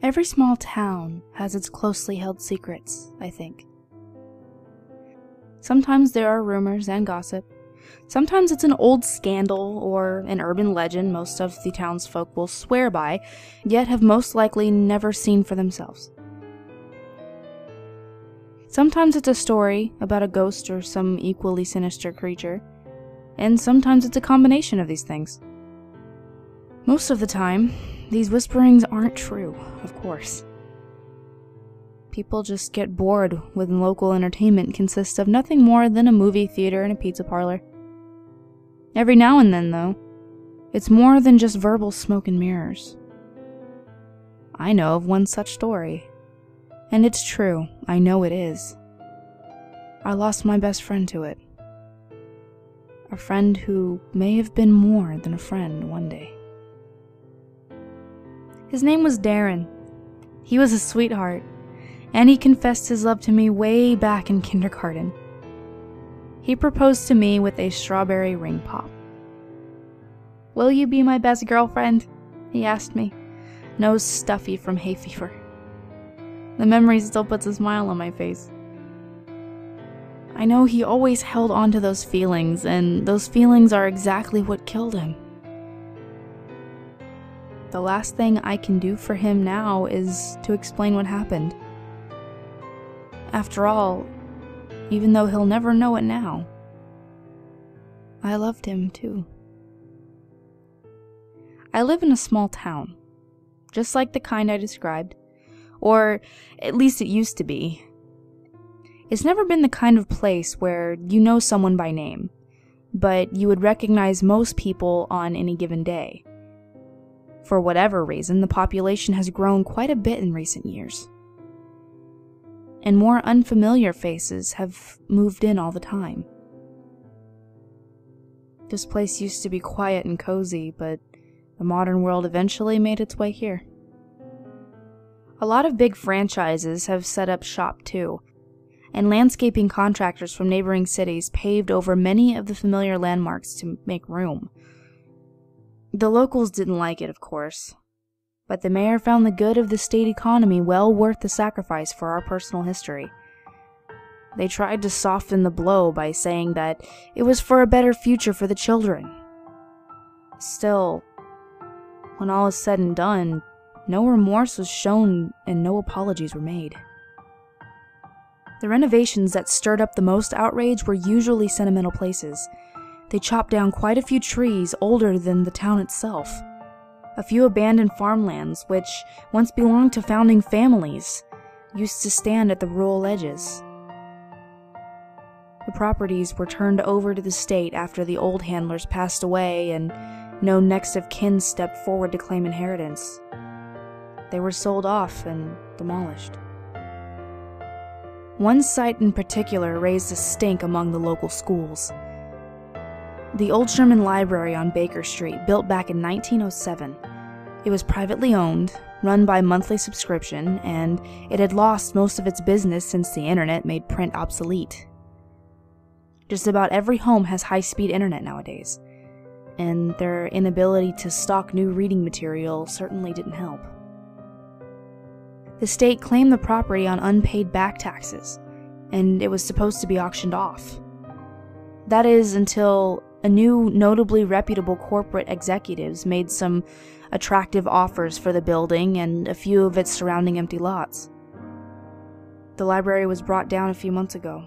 Every small town has its closely held secrets, I think. Sometimes there are rumors and gossip. Sometimes it's an old scandal or an urban legend most of the townsfolk will swear by, yet have most likely never seen for themselves. Sometimes it's a story about a ghost or some equally sinister creature, and sometimes it's a combination of these things. Most of the time, these whisperings aren't true, of course. People just get bored when local entertainment consists of nothing more than a movie theater and a pizza parlor. Every now and then, though, it's more than just verbal smoke and mirrors. I know of one such story, and it's true, I know it is. I lost my best friend to it. A friend who may have been more than a friend one day. His name was Darren. He was a sweetheart, and he confessed his love to me way back in kindergarten. He proposed to me with a strawberry ring pop. "Will you be my best girlfriend?" he asked me, nose stuffy from hay fever. The memory still puts a smile on my face. I know he always held on to those feelings, and those feelings are exactly what killed him. The last thing I can do for him now is to explain what happened. After all, even though he'll never know it now, I loved him too. I live in a small town, just like the kind I described, or at least it used to be. It's never been the kind of place where you know someone by name, but you would recognize most people on any given day. For whatever reason, the population has grown quite a bit in recent years, and more unfamiliar faces have moved in all the time. This place used to be quiet and cozy, but the modern world eventually made its way here. A lot of big franchises have set up shop too, and landscaping contractors from neighboring cities paved over many of the familiar landmarks to make room. The locals didn't like it, of course, but the mayor found the good of the state economy well worth the sacrifice for our personal history. They tried to soften the blow by saying that it was for a better future for the children. Still, when all is said and done, no remorse was shown and no apologies were made. The renovations that stirred up the most outrage were usually sentimental places. They chopped down quite a few trees older than the town itself. A few abandoned farmlands, which once belonged to founding families, used to stand at the rural edges. The properties were turned over to the state after the old handlers passed away and no next of kin stepped forward to claim inheritance. They were sold off and demolished. One site in particular raised a stink among the local schools. The Old Sherman Library on Baker Street, built back in 1907. It was privately owned, run by monthly subscription, and it had lost most of its business since the internet made print obsolete. Just about every home has high-speed internet nowadays, and their inability to stock new reading material certainly didn't help. The state claimed the property on unpaid back taxes, and it was supposed to be auctioned off. That is, until a new, notably reputable corporate executives made some attractive offers for the building and a few of its surrounding empty lots. The library was brought down a few months ago,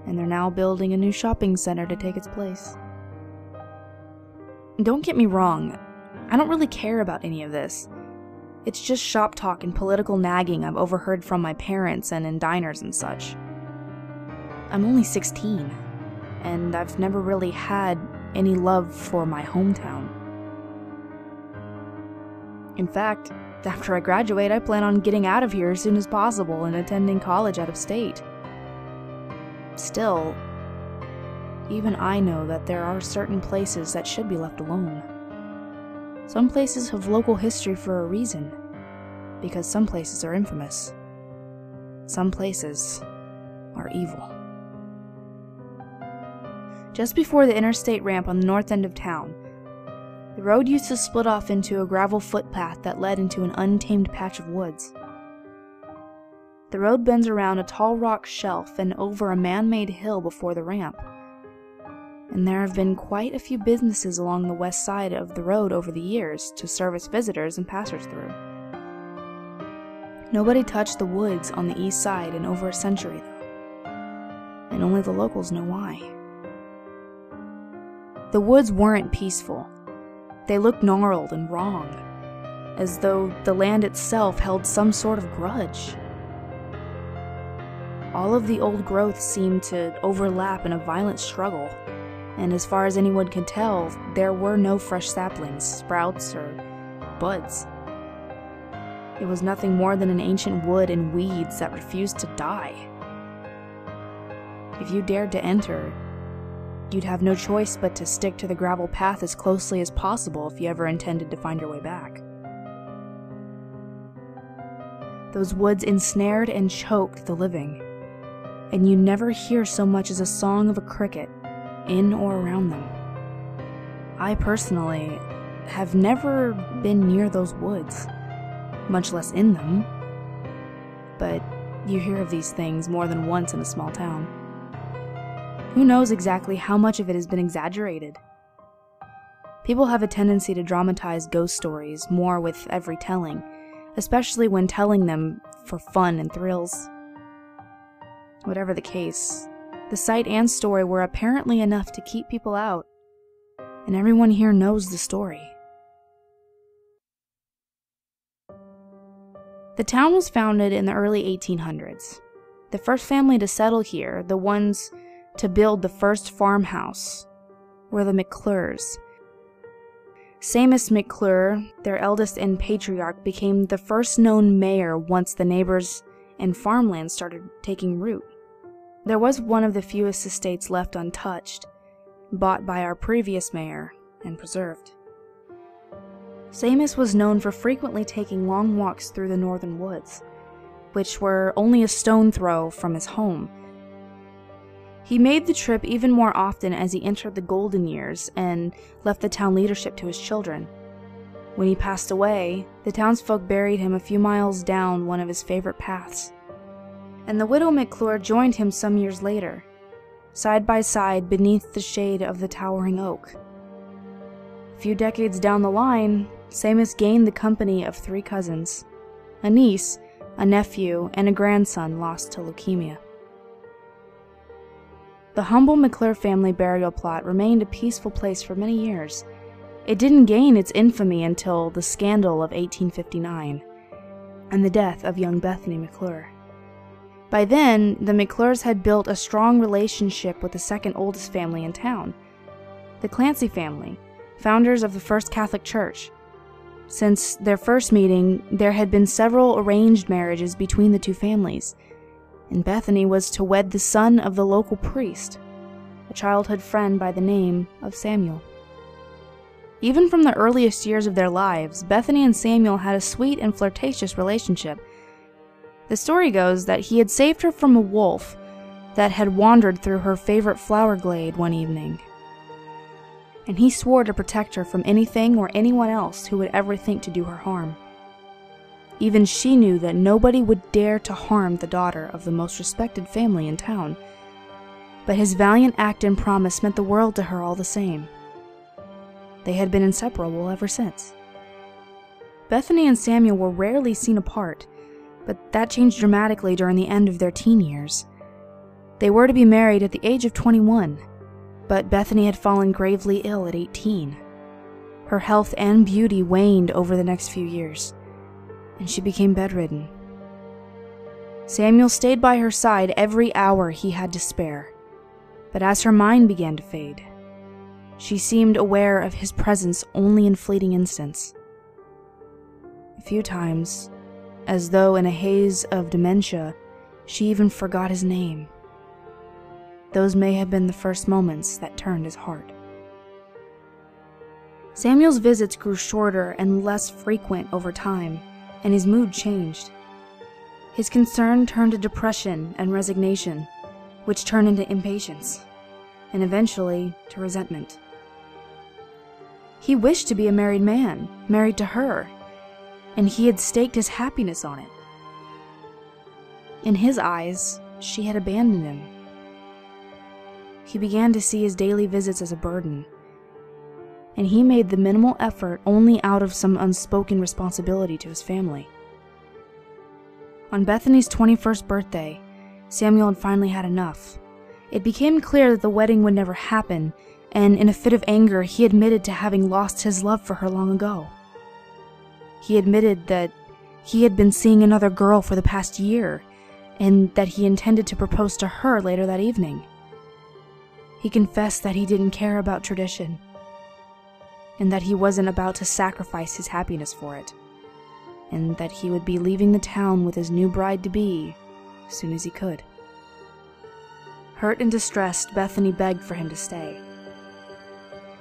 and they're now building a new shopping center to take its place. Don't get me wrong, I don't really care about any of this. It's just shop talk and political nagging I've overheard from my parents and in diners and such. I'm only 16, and I've never really had any love for my hometown. In fact, after I graduate, I plan on getting out of here as soon as possible and attending college out of state. Still, even I know that there are certain places that should be left alone. Some places have local history for a reason, because some places are infamous. Some places are evil. Just before the interstate ramp on the north end of town, The road used to split off into a gravel footpath that led into an untamed patch of woods. The road bends around a tall rock shelf and over a man-made hill before the ramp. And there have been quite a few businesses along the west side of the road over the years to service visitors and passers through. Nobody touched the woods on the east side in over a century, though, and only the locals know why. The woods weren't peaceful. They looked gnarled and wrong, as though the land itself held some sort of grudge. All of the old growth seemed to overlap in a violent struggle, and as far as anyone could tell, there were no fresh saplings, sprouts, or buds. It was nothing more than an ancient wood and weeds that refused to die. If you dared to enter, you'd have no choice but to stick to the gravel path as closely as possible if you ever intended to find your way back. Those woods ensnared and choked the living, and you never hear so much as a song of a cricket in or around them. I personally have never been near those woods, much less in them, but you hear of these things more than once in a small town. Who knows exactly how much of it has been exaggerated? People have a tendency to dramatize ghost stories more with every telling, especially when telling them for fun and thrills. Whatever the case, the sight and story were apparently enough to keep people out, and everyone here knows the story. The town was founded in the early 1800s. The first family to settle here, the ones to build the first farmhouse, were the McClures. Seamus McClure, their eldest and patriarch, became the first known mayor once the neighbors and farmland started taking root. There was one of the fewest estates left untouched, bought by our previous mayor and preserved. Seamus was known for frequently taking long walks through the northern woods, which were only a stone throw from his home. He made the trip even more often as he entered the golden years and left the town leadership to his children. When he passed away, the townsfolk buried him a few miles down one of his favorite paths, and the widow McClure joined him some years later, side by side beneath the shade of the towering oak. A few decades down the line, Seamus gained the company of 3 cousins, a niece, a nephew, and a grandson lost to leukemia. The humble McClure family burial plot remained a peaceful place for many years. It didn't gain its infamy until the scandal of 1859 and the death of young Bethany McClure. By then, the McClures had built a strong relationship with the second oldest family in town, the Clancy family, founders of the First Catholic Church. Since their first meeting, there had been several arranged marriages between the two families, and Bethany was to wed the son of the local priest, a childhood friend by the name of Samuel. Even from the earliest years of their lives, Bethany and Samuel had a sweet and flirtatious relationship. The story goes that he had saved her from a wolf that had wandered through her favorite flower glade one evening, and he swore to protect her from anything or anyone else who would ever think to do her harm. Even she knew that nobody would dare to harm the daughter of the most respected family in town, but his valiant act and promise meant the world to her all the same. They had been inseparable ever since. Bethany and Samuel were rarely seen apart, but that changed dramatically during the end of their teen years. They were to be married at the age of 21, but Bethany had fallen gravely ill at 18. Her health and beauty waned over the next few years, and she became bedridden. Samuel stayed by her side every hour he had to spare, but as her mind began to fade, she seemed aware of his presence only in fleeting instants. A few times, as though in a haze of dementia, she even forgot his name. Those may have been the first moments that turned his heart. Samuel's visits grew shorter and less frequent over time, and his mood changed. His concern turned to depression and resignation, which turned into impatience, and eventually to resentment. He wished to be a married man, married to her, and he had staked his happiness on it. In his eyes, she had abandoned him. He began to see his daily visits as a burden, and he made the minimal effort only out of some unspoken responsibility to his family. On Bethany's 21st birthday, Samuel had finally had enough. It became clear that the wedding would never happen, and in a fit of anger, he admitted to having lost his love for her long ago. He admitted that he had been seeing another girl for the past year, and that he intended to propose to her later that evening. He confessed that he didn't care about tradition, and that he wasn't about to sacrifice his happiness for it, and that he would be leaving the town with his new bride-to-be as soon as he could. Hurt and distressed, Bethany begged for him to stay.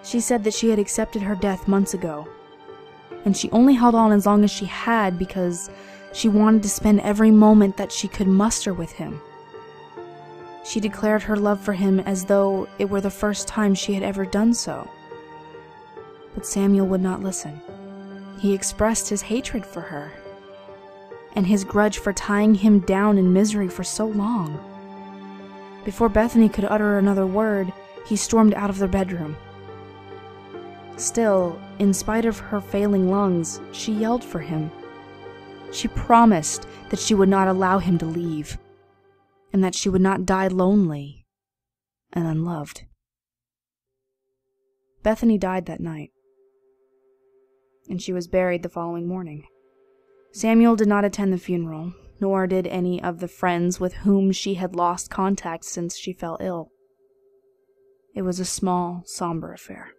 She said that she had accepted her death months ago, and she only held on as long as she had because she wanted to spend every moment that she could muster with him. She declared her love for him as though it were the first time she had ever done so. But Samuel would not listen. He expressed his hatred for her, and his grudge for tying him down in misery for so long. Before Bethany could utter another word, he stormed out of their bedroom. Still, in spite of her failing lungs, she yelled for him. She promised that she would not allow him to leave, and that she would not die lonely and unloved. Bethany died that night, and she was buried the following morning. Samuel did not attend the funeral, nor did any of the friends with whom she had lost contact since she fell ill. It was a small, somber affair.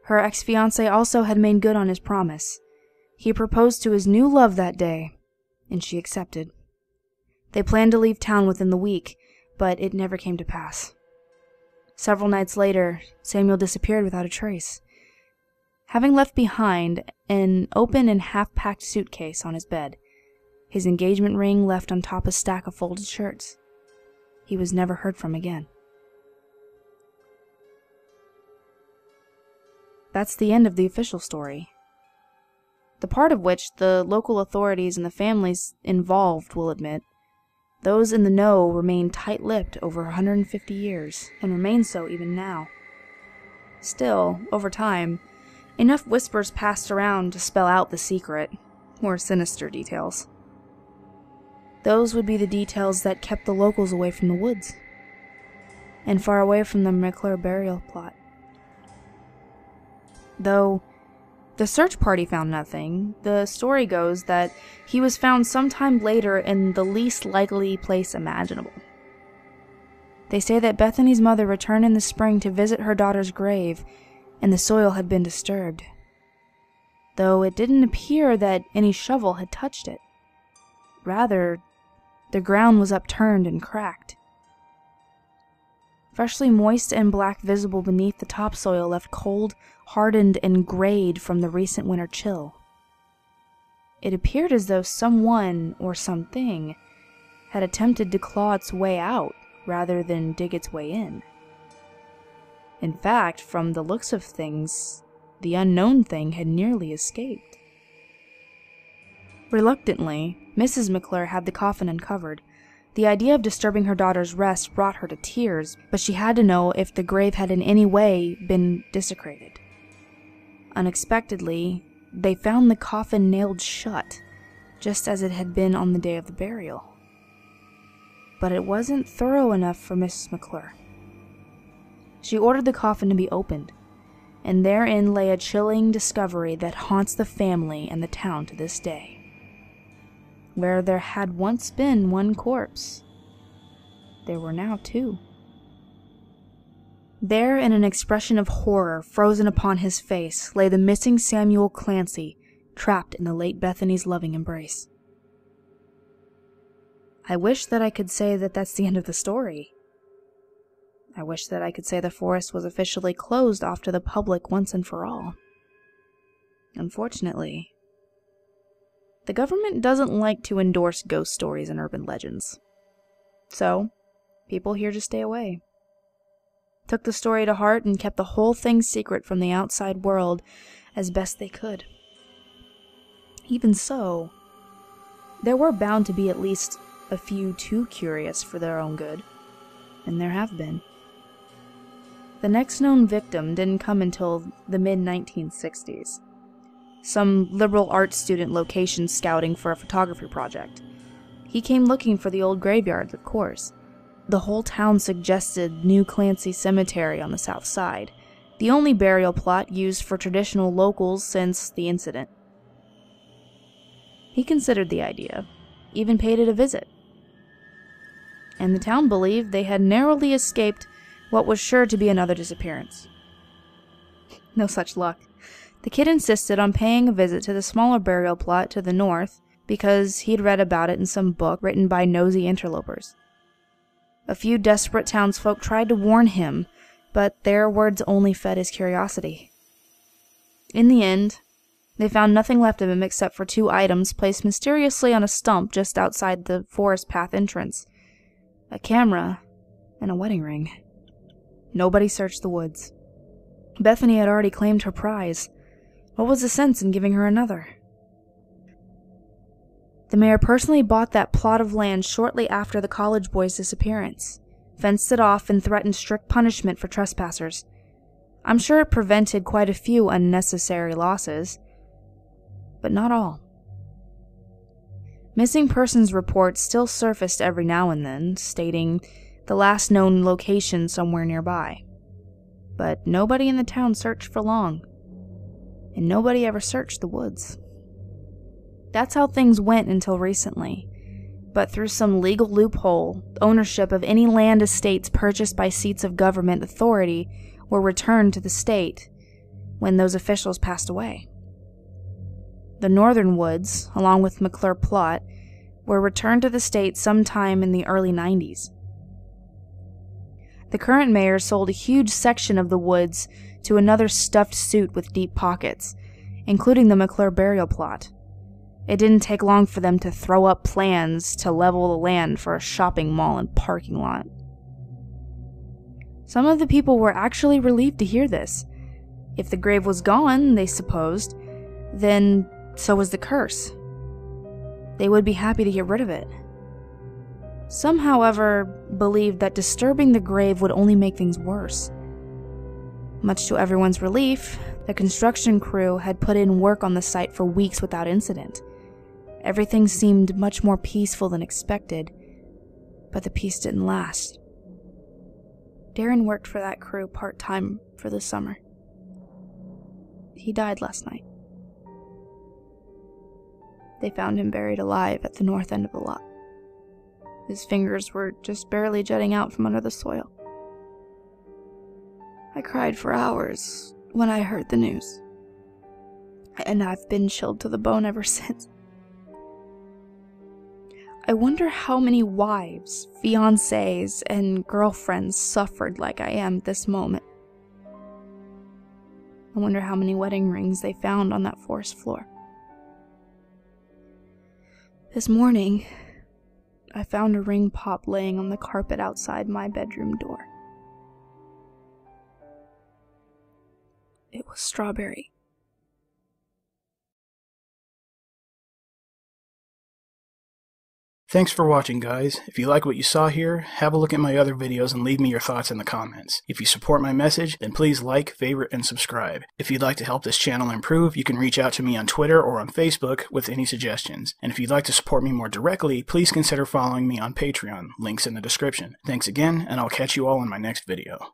Her ex-fiancé also had made good on his promise. He proposed to his new love that day, and she accepted. They planned to leave town within the week, but it never came to pass. Several nights later, Samuel disappeared without a trace, having left behind an open and half-packed suitcase on his bed, his engagement ring left on top a stack of folded shirts. He was never heard from again. That's the end of the official story, the part of which the local authorities and the families involved will admit. Those in the know remain tight-lipped over 150 years, and remain so even now. Still, over time, enough whispers passed around to spell out the secret, more sinister details. Those would be the details that kept the locals away from the woods, and far away from the McClure burial plot. Though the search party found nothing, the story goes that he was found sometime later in the least likely place imaginable. They say that Bethany's mother returned in the spring to visit her daughter's grave, and the soil had been disturbed, though it didn't appear that any shovel had touched it. Rather, the ground was upturned and cracked. Freshly moist and black visible beneath the topsoil left cold, hardened, and grayed from the recent winter chill. It appeared as though someone or something had attempted to claw its way out rather than dig its way in. In fact, from the looks of things, the unknown thing had nearly escaped. Reluctantly, Mrs. McClure had the coffin uncovered. The idea of disturbing her daughter's rest brought her to tears, but she had to know if the grave had in any way been desecrated. Unexpectedly, they found the coffin nailed shut, just as it had been on the day of the burial. But it wasn't thorough enough for Mrs. McClure. She ordered the coffin to be opened, and therein lay a chilling discovery that haunts the family and the town to this day. Where there had once been one corpse, there were now two. There, in an expression of horror frozen upon his face, lay the missing Samuel Clancy, trapped in the late Bethany's loving embrace. I wish that I could say that that's the end of the story. I wish that I could say the forest was officially closed off to the public once and for all. Unfortunately, the government doesn't like to endorse ghost stories and urban legends. So, people here just stay away. took the story to heart and kept the whole thing secret from the outside world as best they could. Even so, there were bound to be at least a few too curious for their own good, and there have been. The next known victim didn't come until the mid-1960s. Some liberal arts student location scouting for a photography project. He came looking for the old graveyard, of course. The whole town suggested New Clancy Cemetery on the south side, the only burial plot used for traditional locals since the incident. He considered the idea, even paid it a visit. And the town believed they had narrowly escaped what was sure to be another disappearance. No such luck. The kid insisted on paying a visit to the smaller burial plot to the north because he'd read about it in some book written by nosy interlopers. A few desperate townsfolk tried to warn him, but their words only fed his curiosity. In the end, they found nothing left of him except for 2 items placed mysteriously on a stump just outside the forest path entrance: a camera and a wedding ring. Nobody searched the woods. Bethany had already claimed her prize. What was the sense in giving her another? The mayor personally bought that plot of land shortly after the college boy's disappearance, fenced it off, and threatened strict punishment for trespassers. I'm sure it prevented quite a few unnecessary losses, but not all. Missing persons reports still surfaced every now and then, stating the last known location somewhere nearby. But nobody in the town searched for long, and nobody ever searched the woods. That's how things went until recently. But through some legal loophole, ownership of any land estates purchased by seats of government authority were returned to the state when those officials passed away. The northern woods, along with McClure Plot, were returned to the state sometime in the early 90s. The current mayor sold a huge section of the woods to another stuffed suit with deep pockets, including the McClure burial plot. It didn't take long for them to throw up plans to level the land for a shopping mall and parking lot. Some of the people were actually relieved to hear this. If the grave was gone, they supposed, then so was the curse. They would be happy to get rid of it. Some, however, believed that disturbing the grave would only make things worse. Much to everyone's relief, the construction crew had put in work on the site for weeks without incident. Everything seemed much more peaceful than expected, but the peace didn't last. Darren worked for that crew part-time for the summer. He died last night. They found him buried alive at the north end of the lot. His fingers were just barely jutting out from under the soil. I cried for hours when I heard the news, and I've been chilled to the bone ever since. I wonder how many wives, fiancés, and girlfriends suffered like I am at this moment. I wonder how many wedding rings they found on that forest floor. This morning, I found a ring pop laying on the carpet outside my bedroom door. It was strawberry. Thanks for watching, guys. If you like what you saw here, have a look at my other videos and leave me your thoughts in the comments. If you support my message, then please like, favorite, and subscribe. If you'd like to help this channel improve, you can reach out to me on Twitter or on Facebook with any suggestions. And if you'd like to support me more directly, please consider following me on Patreon. Links in the description. Thanks again, and I'll catch you all in my next video.